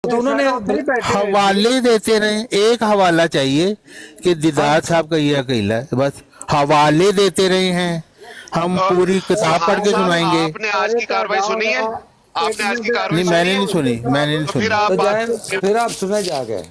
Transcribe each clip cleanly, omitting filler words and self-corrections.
तो उन्होंने हवाले देते रहे, एक हवाला चाहिए कि दीदार साहब का ये अकेला है, बस हवाले देते रहे हैं, हम पूरी किताब पढ़ के सुनाएंगे। आपने आज की कार्रवाई सुनी है? आपने आज की कार्रवाई नहीं, मैंने नहीं सुनी, मैंने नहीं तो सुनी। फिर आप तो जाए, फिर आप सुने जाके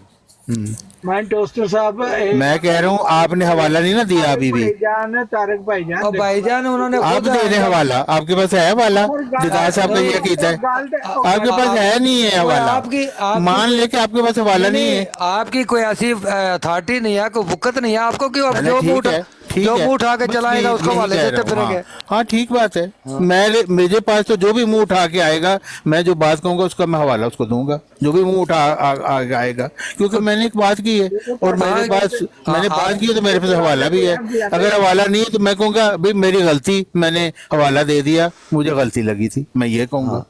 मैं टोस्टर साहब मैं कह रहा हूँ आपने हवाला नहीं ना दिया अभी भी। भाईजान तारक भाईजान और भाईजान उन्होंने आप खुद दे दें हवाला, आपके पास है हवाला? दीदार साहब का ये कीता है, आपके पास है नहीं है हवाला? मान ले कि आपके पास हवाला नहीं है, आपकी कोई ऐसी अथॉरिटी नहीं है, कोई वक़्त नहीं है आपको कि है ना? जो ठीक है, ठीक जो है, मुंह उठा के बस चलाएगा उसको यही वाले कह देते रहा हूँ। फिरेंगे। हाँ ठीक बात है, मैं मेरे पास तो जो भी मुंह उठा के आएगा, मैं जो बात कहूंगा उसका मैं हवाला उसको दूंगा, जो भी मुंह उठा आएगा, क्योंकि मैंने एक बात की है और मेरे पास मैंने बात की है तो मेरे पास हवाला भी है। अगर हवाला नहीं है तो मैं कहूंगा भाई मेरी गलती, मैंने हवाला दे दिया, मुझे गलती लगी थी, मैं ये कहूंगा।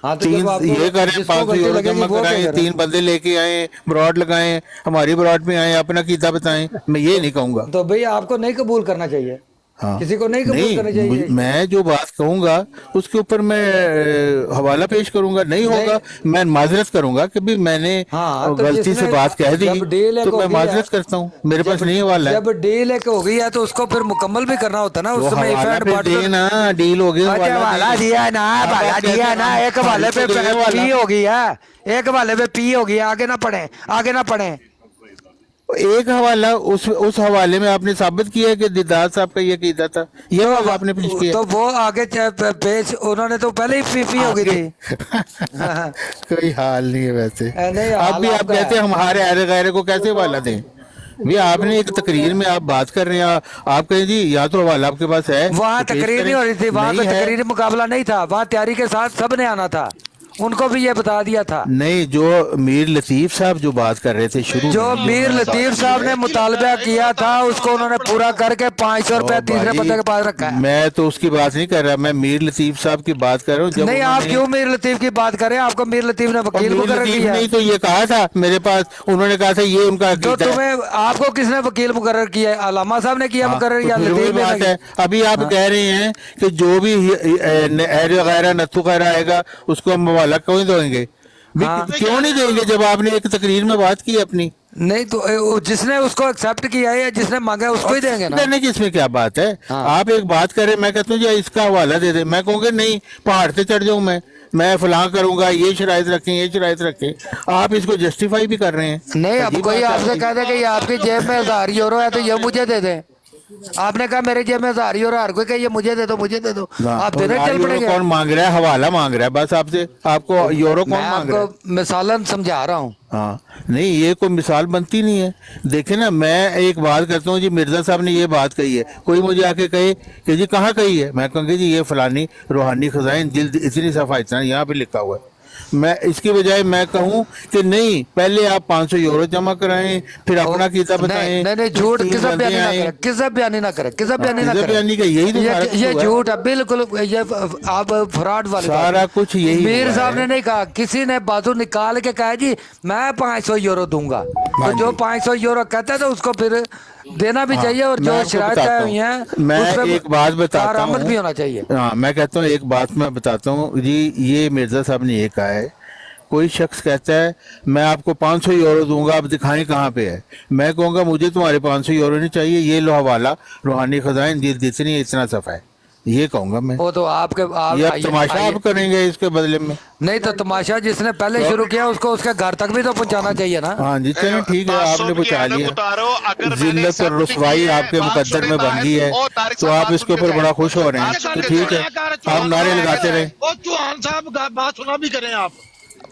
हाँ तो तीन जब आपको ये करें, जिसको 500 गलती यूरो लगेगी जमा वो क्या कराएं, करे? 3 बंदे लेके आए, ब्रॉड लगाएं, हमारी ब्रॉड में आए, अपना कीता बताएं, मैं ये नहीं कहूंगा। तो भाई आपको नहीं कबूल करना चाहिए, हाँ किसी को नहीं कबूल करना चाहिए। मैं जो बात कहूंगा उसके ऊपर मैं हवाला पेश करूंगा, नहीं होगा मैं माजरत करूंगा कि भी मैंने हाँ, तो गलती से जिसने- बात कह दी जब डील एक तो हो मैं गई माजरत है, करता हूँ, मेरे पास नहीं हवाला है। जब डील एक हो गई है तो उसको फिर मुकम्मल भी करना होता है ना, तो उस समय हवाला इफेक्ट पे बांट दे ना, डील हो गई, अच्छा हवाला दिया ना, हवाला दिया ना, एक हवाले पे पी हो गई है, एक हवाले पे पी हो गई है, आगे ना पढ़े, आगे ना पढ़े। एक हवाला उस हवाले में आपने साबित किया है कि दीदार साहब का ये कीता था, ये बात आपने पेश किया। तो वो आगे पेश उन्होंने तो पहले ही पी हो गई थी। कोई हाल नहीं है वैसे। नहीं, अब हाल भी आप आपका कहते हैं है। हमारे अहले गैरे को कैसे हवाला दें? भैया आपने एक तकरीर में आप बात कर रहे हैं, आप कहें जी या तो हवाला आपके पास है, वहाँ तो पेश तकरीर नहीं हो रही थी, वहाँ नहीं कोई है। तकरीरी मुकाबला नहीं था, वहाँ तैयारी के साथ सबने आना था, उनको भी ये बता दिया था। नहीं, जो मीर लतीफ साहब जो बात कर रहे थे शुरू जो में, मीर लतीफ साहब ने मुतालबा किया था उसको उन्होंने पूरा करके 500 रुपया तीसरे भाई, बंदे के पास रखा है। मैं तो उसकी बात नहीं कर रहा, मैं मीर लतीफ साहब की बात कर रहा हूँ। जब नहीं, आप क्यों मीर लतीफ की बात करें? आपको मीर लतीफ ने और वकील मीर मुकर्रर लतीफ किया ने है। तो ये कहा था मेरे पास, उन्होंने कहा था ये उनका तो अकीदा है। तुम्हें आपको किसने वकील मुकर्रर किया है? अलामा साहब ने किया हाँ, मुकर्रर तो या फिर वही लतीफ बात ने? है। अभी आप कह रहे हैं कि जो भी अहर वगैरह नत्थु वगैरह आएगा उसको हम हवाला क्यों देंगे? भी हाँ। क्यों नहीं देंगे जब आपने एक तकरीर में बात की अपनी? नहीं तो जिसने उसको एक्सेप्ट किया है या जिसने मांगा है उसको ही देंगे ना। करने की इसमें क्या बात है? हाँ। आप एक बात करें, मैं कहता हूँ जी इसका हवाला दे दे, मैं कहूँगा नहीं पहाड़ से चढ़ जाऊँ मैं फलां करूंगा, ये शराइत रखें, ये शराइत रखें, आप इसको जस्टिफाई भी कर रहे हैं। नहीं, अब अजीब कोई बात है आपसे आपकी। कह दे कि ये आपकी जेब में 1000 यूरो है तो ये मुझे दे दे, आपने कहा मेरे जेब में 1000 यूरो, हर कोई कहे ये मुझे दे दो, मुझे दे दो, आप देने और चल यूरो पड़ेंगे। कौन मांग रहा है? हवाला मांग रहा है बस आपसे, आपको यूरो कौन मैं मांग रहा है? आपको मिसालन समझा रहा हूँ। हाँ नहीं, ये कोई मिसाल बनती नहीं है। देखे ना, मैं एक बात करता हूँ जी, मिर्जा साहब ने ये बात कही है, कोई मुझे आके कहे कि जी कहाँ कही है, मैं कहूँगी जी ये फलानी रूहानी खजाइन जिल्द इतनी सफा इतना यहाँ पे लिखा हुआ है। मैं इसकी बजाय मैं कहूँ कि नहीं, पहले आप 500 यूरो जमा कराएं, फिर अपना कीता बताएं। नहीं, झूठ, तीन किसी बंदे बयानी ना आए। करे, किसी बयानी ना करे, किसी बयानी ना किसी करे। बयानी का यही तो सारा कुछ ये हुआ है। झूठ है बिल्कुल, ये आप फ्रॉड वाले सारा कुछ यही मीर हुआ साहब है। ने नहीं कहा, किसी ने बाजू निकाल के कहा जी मैं 500 यूरो दूंगा, तो जो 500 यूरो कहता है तो उसको फिर देना भी चाहिए, और मैं जो आपको शिकायत बताता हुई हूँ। हैं मैं उस पे एक बात बताता कारआमद हूँ, भी होना चाहिए। हाँ मैं कहता हूँ एक बात मैं बताता हूँ जी, ये मिर्जा साहब ने ये कहा है, कोई शख्स कहता है मैं आपको 500 यूरो दूंगा, आप दिखाएं कहाँ पे है, मैं कहूँगा मुझे तुम्हारे 500 यूरो नहीं चाहिए, ये लो हवाला रूहानी खजाइन जितनी इतना सफा है, ये कहूँगा मैं। वो तो आपके ये अब तमाशा आप करेंगे इसके बदले में? नहीं तो तमाशा जिसने पहले शुरू किया उसको उसके घर तक भी तो पहुंचाना चाहिए ना। हाँ जी चलो ठीक है, आपने पहुँचा लिया, जिल्लत और रुसवाई आपके मुकद्दर में बन गई है, तो आप इसके ऊपर बड़ा खुश हो रहे हैं, तो ठीक है आप नारे लगाते रहे, चौहान साहब बात सुना भी करें आप।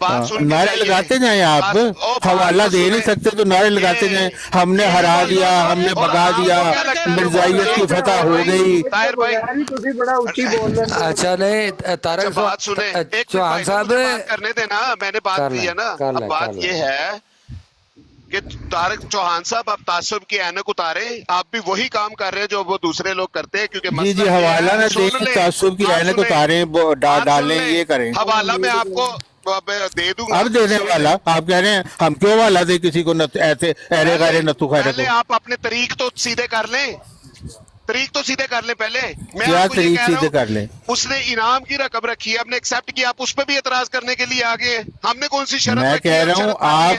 नारे लगाते जाएं आप, हवाला दे नहीं सकते तो नारे लगाते जाएं, हमने हरा दिया, हमने भगा दिया, मिर्जाइयत की फतह हो गई। ताहिर भाई तुसी बड़ा ऊंची बोल रहे हैं। अच्छा नहीं तारक बात सुने, एक चौहान साहब बात करने देना, मैंने बात कर की लें, है ना। कर अब लें, बात कर लें। ये है कि तारक चौहान साहब आप तासुब की ऐनक उतारे, आप भी वही काम कर रहे हैं जो वो दूसरे लोग करते हैं, क्योंकि जी मसला जी ये हवाला है, ना सुन दें, लें, तासुब की आप ऐनक सुने, उतारें, आप डालें, सुन लें, ये करें। हवाला मैं आपको दे दूंगा। अब दे दें हवाला, आप कह रहे हैं हम क्यों हवाला दे किसी को, ऐसे अहरे गैरे नत्थु खैरे पहले को? आप अपने तरीक तो सीधे कर लें, तरीक तो सीधे कर ले पहले। मैं क्या आपको ये तरीक कह रहा सीधे हूं, कर ले? उसने इनाम की रकम रखी है, हमने एक्सेप्ट किया, आप उस पर भी एतराज करने के लिए आ गए। हमने कौन सी शर्त मैं रखी है? कह रहा हूँ शर्त मानी है।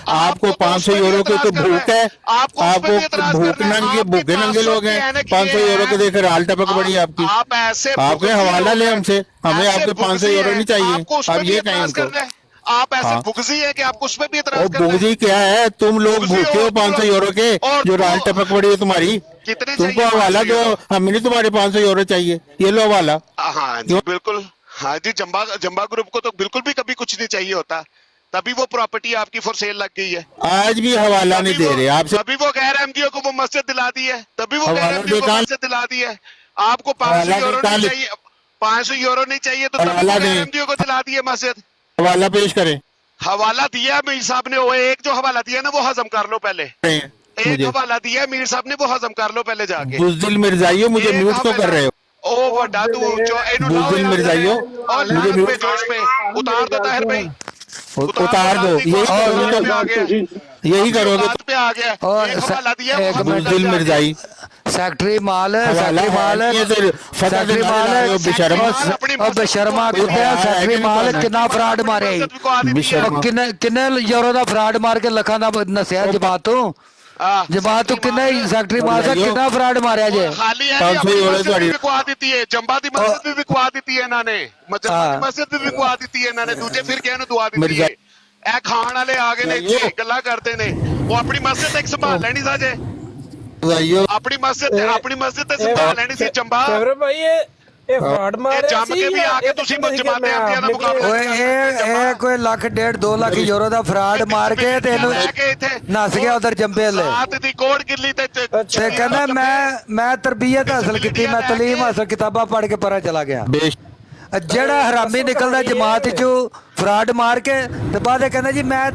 आपको तो 500 उस पे भी यूरो की तो एतराज करना भूख है, आपको उस पे भी आपको एतराज भूख करना है। नंगे आपके भूखे नंगे 500 लोग के हैं, ऐनक 500 ये यूरो है। को देकर हाल टपक पड़ी है आपकी। आप ऐसे आपके भुगसी हवाला लोग ले हैं, हमसे, हमें ऐसे आपके 500 भुगसी यूरो हैं, नहीं चाहिए। आपको उस पे आप भी ये कहें एतराज उनको। करना है। आप ऐसे हाँ। भुगसी है कि आपको उस पे भी और एतराज करना है। भुगजी क्या है, तुम लोग भुगजी भूखे हो और 500 यूरो के, और जो तो- राल टपक पड़ी है तुम्हारी। कितने तुमको चाहिए हवाला 500 दो, यूरो? हमें नहीं तुम्हारे 500 यूरो चाहिए, ये लो हवाला। हाँ जी बिल्कुल, हाँ जी। जंबा ग्रुप को तो बिल्कुल भी कभी कुछ नहीं चाहिए होता, तभी वो प्रॉपर्टी आपकी फॉर सेल लग गई है। आज भी हवाला नहीं दे रहे आपसे। तभी वो गैर एमडीओ को वो मस्जिद दिला दी है, तभी वो गैर हवाला एमडीओ को निकाल- मस्जिद दिला दी है। आपको 500 हवाला यूरो निकाल- नहीं चाहिए, 500 यूरो नहीं चाहिए, तो तभी हवाला वो गैर दें। एमडीओ को दिला दी है मस्जिद। हवाला पेश करें हवाला दिया है मीर साहब ने, वो एक जो हवाला दिया ना वो हजम कर लो पहले। एक मुझे हवाला दिया है मीर साहब ने, वो हजम कर लो पहले जाके। बुज़दिल मिर्जाइयो, मुझे एक म्यूट क्यों कर रहे हो? ओ वड्डा तू जो इन्हों लाओ बुज़दिल यहाँ मिर्जाइयो, और मुझे लानत म्यूट- पे जोश पे उतार दो ताहिर भाई, उतार दो, यही करोगे पे आ गया, यही करोगे बात पे आ गया। और एक हवाला दिया वो एक हजम कर बुज़दिल जाके। मिर्जाई। फैक्ट्री माल है, हवाला फैक्ट्री माल है, ये तो है, फतह फैक्ट्री दिला माल रहे हो, है। बेशर्म। और बेशर्मा कुत्ते फैक्ट्री माल कितना ਫਰਾਡ ਮਾਰਿਆ बेशर्म। ਕਿੰਨੇ ਯੂਰੋ ਦਾ ਫਰਾਡ ਮਾਰ ਕੇ ਲੱਖਾਂ ਦਾ ਨਸਿਆ ਜਮਾਤ ਤੋਂ ਜਮਾਤ ਤੋਂ ਕਿੰਨੇ ਫੈਕਟਰੀ ਮਾਲ ਦਾ ਕਿੰਨਾ ਫਰਾਡ ਮਾਰਿਆ ਜੇ ਖਾਲੀ ਹੈ 500 यूरो ਮਸਜਿਦ ਵੀ ਤੁਹਾਡੀ। ਵਿਕਵਾ ਦਿੱਤੀ ਹੈ, ਜੰਬਾ ਦੀ ਮਸਜਿਦ ਵੀ ਵਿਕਵਾ ਦਿੱਤੀ ਹੈ ਇਹਨਾਂ ਨੇ, ਹਾਂ। ਮਸਜਿਦ ਵੀ ਵਿਕਵਾ ਦਿੱਤੀ ਹੈ ਇਹਨਾਂ ਨੇ, ਦੂਜੇ ਫਿਰਕਿਆਂ ਨੂੰ ਦੁਆ ਦਿੱਤੀ ਮਿਰਜ਼ਾ- ਹੈ। ਇਹ ਖਾਣ ਵਾਲੇ ਆ ਗਏ ਨੇ ਇੱਥੇ ਗੱਲਾਂ ਕਰਦੇ ਨੇ, ਉਹ ਆਪਣੀ ਮਸਜਿਦ ਤੱਕ ਸੰਭਾਲ ਲੈਣੀ ਸਾਜੇ, मिर्जाइयो, ਆਪਣੀ ਮਸਜਿਦ ਤੇ ਸੰਭਾਲ ਲੈਣੀ ਸੀ ਜੰਬਾ। ਸੇਵਰ ਭਾਈ ਇਹ ਫਰਾਡ ਇਹ ਮਾਰਿਆ ਜੰਮ ਕੇ ਵੀ ਆ ਕੇ ਤੁਸੀਂ ਜਮਾਤੇ ਆਂਦੀਆਂ ਦਾ ਮੁਕਾਬਲਾ ਓਏ ਇਹ ਕੋਈ ਲੱਖ ਡੇਢ 2 ਲੱਖ ਯੂਰੋ ਦਾ ਫਰਾਡ ਮਾਰ ਕੇ ਤੇ ਇਹਨੂੰ ਲੈ ਕੇ ਇੱਥੇ ਨਸ ਗਿਆ ਉਧਰ ਜੰਬੇ ਲੈ ਸਾਤ ਦੀ ਕੋੜ ਕਿੱਲੀ ਤੇ ਤੇ ਕਹਿੰਦਾ ਮੈਂ ਤਰਬੀਅਤ ਹਾਸਲ ਕੀਤੀ, ਮੈਂ ਤਾਲੀਮ ਹਾਸਲ ਕਿਤਾਬਾਂ ਪੜ੍ਹ ਕੇ ਪਰਾਂ ਚਲਾ ਗਿਆ। बेश ਜਿਹੜਾ ਹਰਾਮੀ ਨਿਕਲਦਾ ਜਮਾਤ ਚੋਂ ਫਰਾਡ ਮਾਰ ਕੇ ਤੇ ਬਾਅਦ ਇਹ ਕਹਿੰਦਾ ਜੀ ਮੈਂ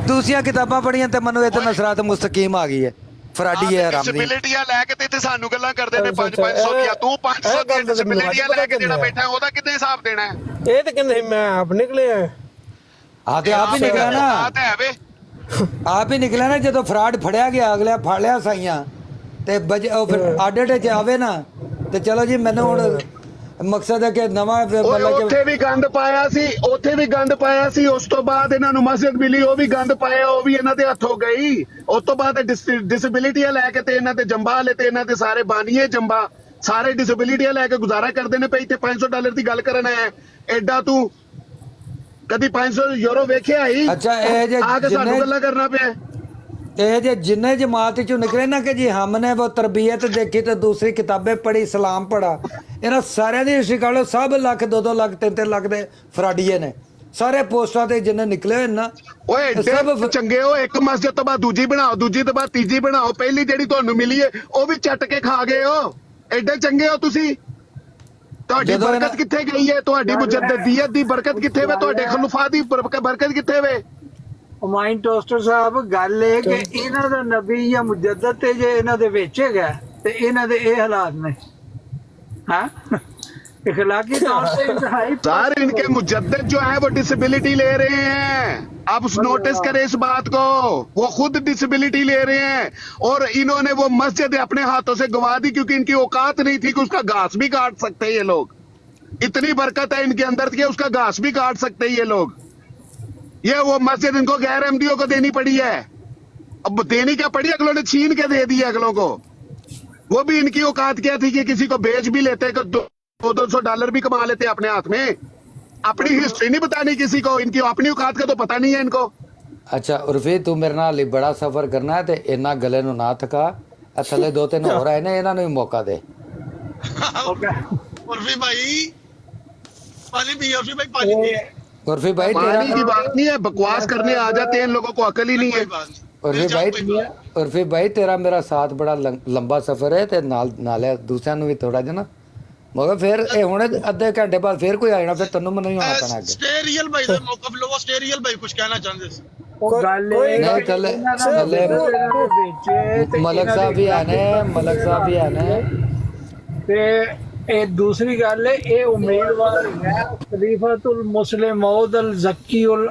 ਦੂਸਰੀਆਂ ਕਿਤਾਬਾਂ ਪੜ੍ਹੀਆਂ ਤੇ ਮੈਨੂੰ ਇਹ ਤੇ ਨਸਰਾਤ ਮੁਸਤਕੀਮ ਆ ਗਈ ਹੈ। ਫਰਾਡੀ ਹੈ ਹਰਾਮੀ। ਡਿਸੇਬਿਲਿਟੀਆਂ ਲੈ ਕੇ ਤੇ ਇੱਥੇ ਸਾਨੂੰ ਗੱਲਾਂ ਕਰਦੇ ਨੇ 500 ਦੀਆਂ, ਤੂੰ 500 ਦੀਆਂ ਡਿਸੇਬਿਲਿਟੀਆਂ ਲੈ ਕੇ ਜਿਹੜਾ ਬੈਠਾ ਉਹਦਾ ਕਿੰਨੇ ਹਿਸਾਬ ਦੇਣਾ ਹੈ? ਇਹ ਤਾਂ ਕਹਿੰਦੇ ਸੀ ਮੈਂ ਆਪ ਨਿਕਲੇ ਆ ਆ ਤੇ ਆਪ ਹੀ ਨਿਕਲਿਆ ਆ ਨਾ, ਤਾਂ ਹੈ ਵੇ। ਆਪ ਹੀ ਨਿਕਲਿਆ ਨਾ। ਜਦੋਂ ਫਰਾਡ ਫੜਿਆ ਗਿਆ ਅਗਲਿਆ ਫੜ ਲਿਆ ਸਾਈਆਂ ਤੇ ਉਹ ਫਿਰ ਆਡਿਟ ਚ ਆਵੇ ਨਾ ਤੇ ਚਲੋ ਜੀ ਮੈਨੂੰ ਹੁਣ ਮਕਸਦ ਹੈ ਕਿ ਨਵਾਂ ਮਤਲਬ ਉੱਥੇ ਵੀ ਗੰਦ ਪਾਇਆ ਸੀ, ਉੱਥੇ ਵੀ ਗੰਦ ਪਾਇਆ ਸੀ, ਉਸ ਤੋਂ ਬਾਅਦ ਇਹਨਾਂ ਨੂੰ ਮਸਜਿਦ ਮਿਲੀ, ਉਹ ਵੀ ਗੰਦ ਪਾਇਆ, ਉਹ ਵੀ ਇਹਨਾਂ ਦੇ ਹੱਥੋਂ ਗਈ। ਉਸ ਤੋਂ ਬਾਅਦ ਡਿਸੇਬਿਲਿਟੀਆਂ ਲੈ ਕੇ ਤੇ ਇਹਨਾਂ ਤੇ ਜੰਬਾ ਲੈ ਤੇ ਇਹਨਾਂ ਦੇ ਸਾਰੇ ਬਾਨੀਏ ਜੰਬਾ ਸਾਰੇ ਡਿਸੇਬਿਲਿਟੀਆਂ ਲੈ ਕੇ ਗੁਜ਼ਾਰਾ ਕਰਦੇ ਨੇ ਪਈ ਤੇ $500 ਦੀ ਗੱਲ ਕਰਨ ਆਇਆ। ਐਡਾ ਤੂੰ ਕਦੀ 500 ਯੂਰੋ ਵੇਖਿਆ ਹੀ? ਅੱਛਾ ਇਹ ਜੇ ਆ ਕੇ ਸਾਨੂੰ ਜਿੰਨੇ ਗੱਲਾਂ ਕਰਨਾ ਪਿਆ। ਇਹ ਜੇ ਜਿੰਨੇ ਜਮਾਤ ਚੋਂ ਨਿਕਲੇ ਨਾ ਕਿ ਜੀ ਹਮਨੇ ਉਹ ਤਰਬੀਅਤ ਦੇਖੀ ਤੇ ਦੂਸਰੀ ਕਿਤਾਬੇ ਪੜ੍ਹੀ, ਇਸਲਾਮ ਪੜਾ, ਇਹਨਾਂ ਸਾਰਿਆਂ ਦੀ ਹਿਸਟਰੀ ਕਰ ਲਓ, ਸਭ ਲੱਖ 2-2 ਲੱਖ 3-3 ਲੱਖ ਦੇ ਫਰਾਡੀਏ ਨੇ ਸਾਰੇ ਪੋਸਟਾਂ ਤੇ ਜਿੰਨੇ ਨਿਕਲੇ ਹੋਏ ਨਾ। ਓਏ ਐਡੇ ਚੰਗੇ ਹੋ, ਇੱਕ ਮਸਜਿਦ ਤੋਂ ਬਾਅਦ ਦੂਜੀ ਬਣਾਓ, ਦੂਜੀ ਤੋਂ ਬਾਅਦ ਤੀਜੀ ਬਣਾਓ, ਪਹਿਲੀ ਜਿਹੜੀ ਤੁਹਾਨੂੰ ਮਿਲੀ ਹੈ ਉਹ ਵੀ ਚੱਟ ਕੇ ਖਾ ਗਏ ਹੋ। ਐਡੇ ਚੰਗੇ ਹੋ ਤੁਸੀਂ। ਤੁਹਾਡੀ ਜਦੋਂ ਬਰਕਤ ਇਹਨਾਂ- ਕਿੱਥੇ ਗਈ ਹੈ? ਤੁਹਾਡੀ ਮੁਜੱਦਦੀਅਤ ਦੀ ਬਰਕਤ ਕਿੱਥੇ ਵੇ? ਤੁਹਾਡੇ ਖੁਲਫਾ ਦੀ ਬਰਕਤ ਕਿੱਥੇ ਵੇ? ਮਾਈਂਡ ਟੋਸਟਰ ਸਾਹਿਬ ਗੱਲ ਇਹ ਕਿ ਇਹਨਾਂ ਦਾ ਨਬੀ ਜਾਂ ਮੁਜੱਦਦ ਤੇ ਜੇ ਇਹਨਾਂ ਦੇ ਵਿੱਚ ਹੈਗਾ ਤੇ ਇਹਨਾਂ ਦੇ ਇਹ ਹਾਲਾਤ ਨੇ। हाँ इखलाकी तौर से इंतहाई सर इनके मुजद्दिद जो है वो डिसेबिलिटी ले रहे हैं। आप नोटिस करें इस बात को, वो खुद डिसेबिलिटी ले रहे हैं और इन्होंने वो मस्जिद अपने हाथों से गंवा दी क्योंकि इनकी औकात नहीं थी कि उसका घास भी काट सकते ये लोग। इतनी बरकत है इनके अंदर कि उसका घास भी काट सकते ये लोग। ये वो मस्जिद इनको गैर एमडीओ को देनी पड़ी है। अब देनी क्या पड़ी, अगलों ने छीन के दे दी अगलों को। वो भी इनकी औकात क्या थी कि किसी को बेच भी लेते, $200 भी कमा लेते अपने हाथ में। अपनी हिस्ट्री नहीं बतानी किसी को, इनकी अपनी औकात का तो पता नहीं है इनको। ਅੱਛਾ ਉਰਫੀ ਤੂੰ ਮੇਰੇ ਨਾਲ ਬੜਾ ਸਫ਼ਰ ਕਰਨਾ ਹੈ ਤੇ ਇੰਨਾ ਗਲੇ ਨੂੰ ਨਾ ਥਕਾ। ਇਹ ਥੱਲੇ 2-3 ਹੋਰ ਆਏ ਨੇ, ਇਹਨਾਂ ਨੂੰ ਵੀ ਮੌਕਾ ਦੇ। उर्फी भाई पानी पी, उर्फी भाई पानी पी। उर्फी भाई पानी की तेरा बात नहीं है, बकवास करने आ जाते हैं, इन लोगों को अकल ही नहीं है। उर्फी भाई तेरा मेरा साथ बड़ा लंबा सफर है ਤੇ ਨਾਲੇ ਦੂਸਰਿਆਂ ਨੂੰ ਵੀ ਥੋੜਾ ਜਿਹਾ ਨਾ ਮਗਰ ਫਿਰ ਇਹ ਹੁਣ ਅੱਧੇ ਘੰਟੇ ਬਾਅਦ ਫਿਰ ਕੋਈ ਆ ਜਾਣਾ, ਫਿਰ ਤੈਨੂੰ ਮੈਨੂੰ ਹੀ ਆਉਣਾ ਪੈਣਾ ਅੱਗੇ। स्टे रियल भाई से मौका लो, वो स्टे रियल भाई कुछ कहना चाहते हैं। ਉਹ ਗੱਲ ਇਹ ਨਹੀਂ ਥੱਲੇ ਮਲਕ ਸਾਹਿਬ ਵੀ ਆਨੇ, ਮਲਕ ਸਾਹਿਬ ਵੀ ਆਨੇ ਤੇ ਇਹ ਦੂਸਰੀ ਗੱਲ ਹੈ ਇਹ ਉਮੀਦਵਾਰ ਹੈ ਖਲੀਫਾਤੁਲ ਮੁਸਲਿਮ ਮੌਦ ਅਲ ਜ਼ਕੀ ਉਲ